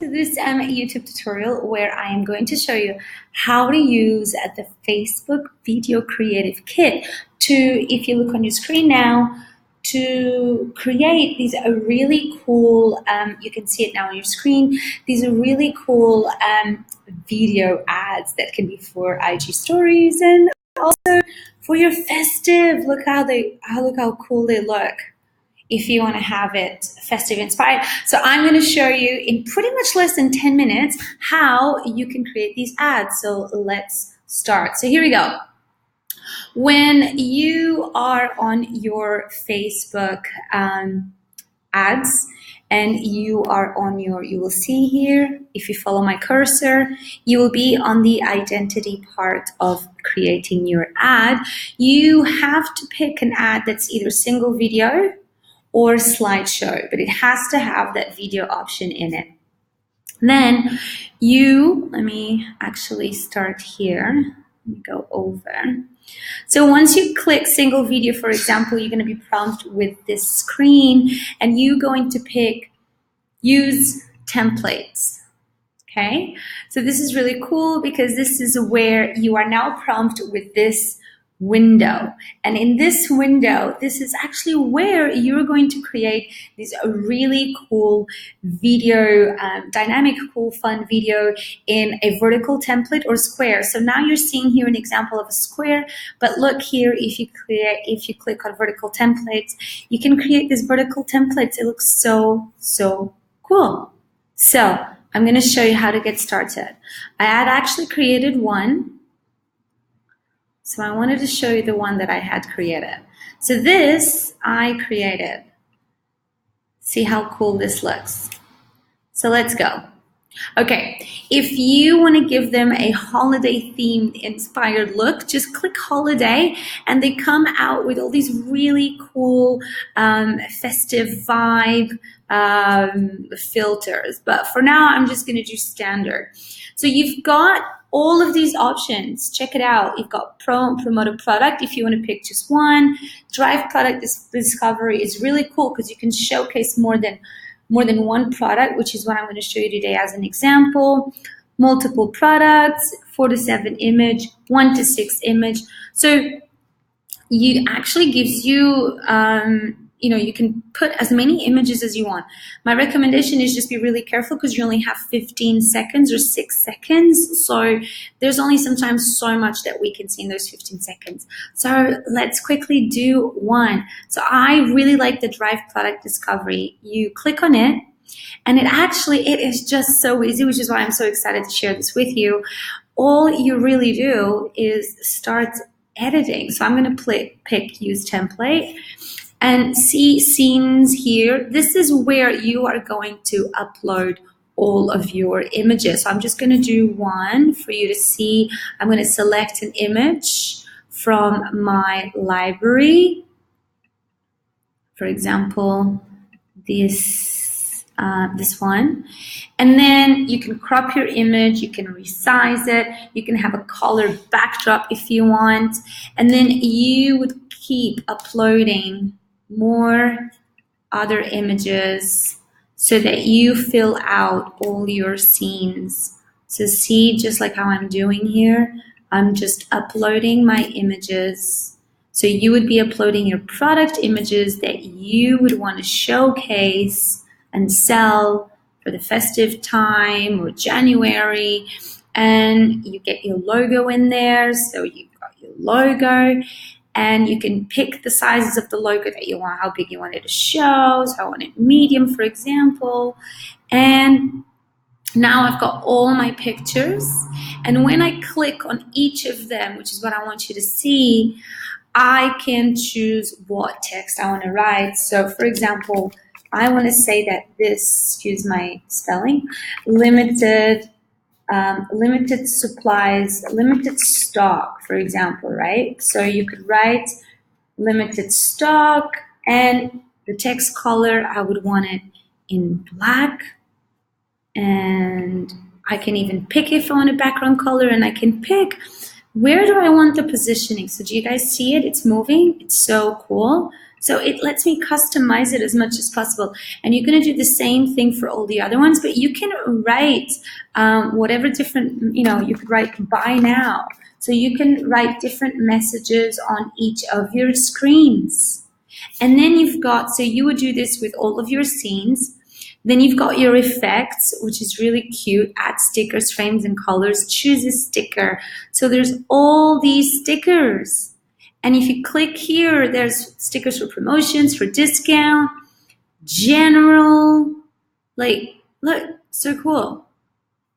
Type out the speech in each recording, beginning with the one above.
To this YouTube tutorial where I am going to show you how to use the Facebook Video Creative Kit to, if you look on your screen now, to create these really cool, you can see it now on your screen, these are really cool video ads that can be for IG stories and also for your festive. Look how cool they look if you want to have it festive inspired. So I'm going to show you in pretty much less than 10 minutes how you can create these ads. So let's start. So here we go. When you are on your Facebook ads and you are on you will see here, if you follow my cursor, you will be on the identity part of creating your ad. You have to pick an ad that's either single video or slideshow, but it has to have that video option in it. Then let me actually start here. Let me go over. So once you click single video, for example, you're going to be prompted with this screen and you're going to pick use templates. Okay, so this is really cool because this is where you are now prompted with this window, and in this window this is actually where you're going to create this really cool video, dynamic, cool, fun video in a vertical template or square. So now you're seeing here an example of a square, but look here, if you click on vertical templates, you can create these vertical templates. It looks so cool. So I'm going to show you how to get started. I had actually created one. So I wanted to show you the one that I had created. So this I created. See how cool this looks. So let's go. Okay, if you want to give them a holiday themed inspired look, just click holiday and they come out with all these really cool festive vibe filters. But for now, I'm just going to do standard. So you've got all of these options. Check it out. You've got promote a product if you want to pick just one. Drive product discovery is really cool because you can showcase more than one product, which is what I'm going to show you today as an example. Multiple products, 4 to 7 image, 1 to 6 image. So it actually gives you, you can put as many images as you want. My recommendation is just be really careful because you only have 15 seconds or 6 seconds. So there's only sometimes so much that we can see in those 15 seconds. So let's quickly do one. So I really like the Drive product discovery. You click on it and it is just so easy, which is why I'm so excited to share this with you. All you really do is start editing. So I'm going to pick use template. And see scenes here. This is where you are going to upload all of your images. So I'm just going to do one for you to see. I'm going to select an image from my library. For example, this one. And then you can crop your image, you can resize it, you can have a color backdrop if you want. And then you would keep uploading more other images so that you fill out all your scenes. So see, just like how I'm doing here, I'm just uploading my images. So you would be uploading your product images that you would want to showcase and sell for the festive time or January, and you get your logo in there. So you've got your logo. And you can pick the sizes of the logo that you want, how big you want it to show. So I want it medium, for example. And now I've got all my pictures. And when I click on each of them, which is what I want you to see, I can choose what text I want to write. So for example, I want to say that this, excuse my spelling, limited supplies, limited stock, for example, right? So you could write limited stock, and the text color, I would want it in black, and I can even pick if I want a background color, and I can pick where do I want the positioning. So do you guys see it? It's moving. It's so cool. So it lets me customize it as much as possible. And you're going to do the same thing for all the other ones, but you can write whatever different, you could write buy now. So you can write different messages on each of your screens. And then you've got, so you would do this with all of your scenes. Then you've got your effects, which is really cute. Add stickers, frames, and colors. Choose a sticker. So there's all these stickers. And if you click here, there's stickers for promotions, for discount, general. Like, look, so cool.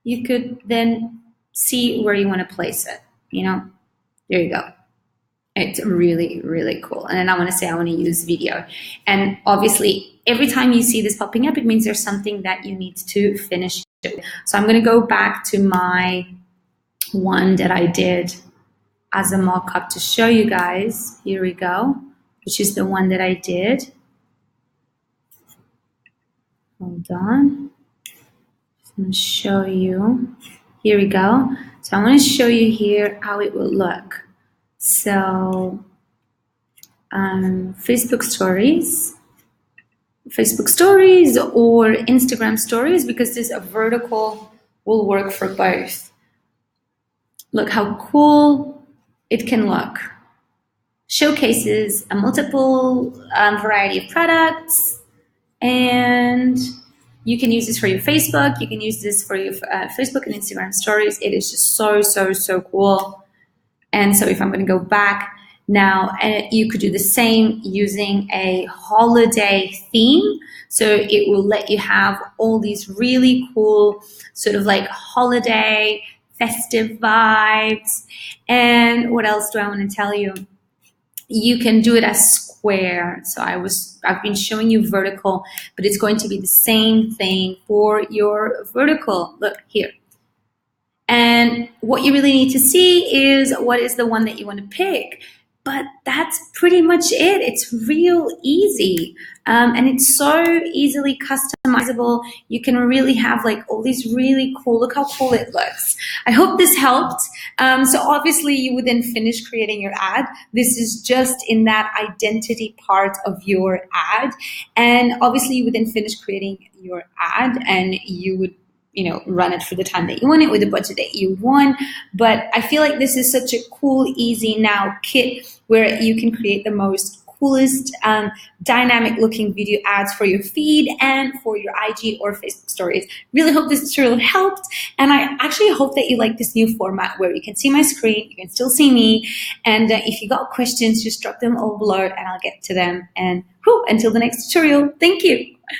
You could then see where you want to place it, There you go. It's really, really cool. And then I want to say I want to use video. And obviously, every time you see this popping up, it means there's something that you need to finish. So I'm going to go back to my one that I did as a mock-up to show you guys. Here we go, which is the one that I did. Hold on. Just going to show you. Here we go. So I want to show you here how it will look. So Facebook stories or Instagram stories, because this vertical will work for both. Look how cool it can look. Showcases a multiple variety of products, and you can use this for your Facebook. You can use this for your Facebook and Instagram stories. It is just so, so, so cool. And so if I'm going to go back now, you could do the same using a holiday theme. So it will let you have all these really cool sort of like holiday, festive vibes. And what else do I want to tell you? You can do it as square. So I've been showing you vertical, but it's going to be the same thing for your vertical. Look here. And what you really need to see is what is the one that you want to pick. But that's pretty much it. It's real easy. And it's so easily customizable. You can really have like all these really cool, look how cool it looks. I hope this helped. So obviously you would then finish creating your ad. This is just in that identity part of your ad. And obviously you would then finish creating your ad and you would run it for the time that you want it with the budget that you want. But I feel like this is such a cool, easy now kit where you can create the most coolest dynamic looking video ads for your feed and for your IG or Facebook stories. Really hope this tutorial helped. And I actually hope that you like this new format where you can see my screen, you can still see me. And if you got questions, just drop them all below and I'll get to them. And until the next tutorial, thank you.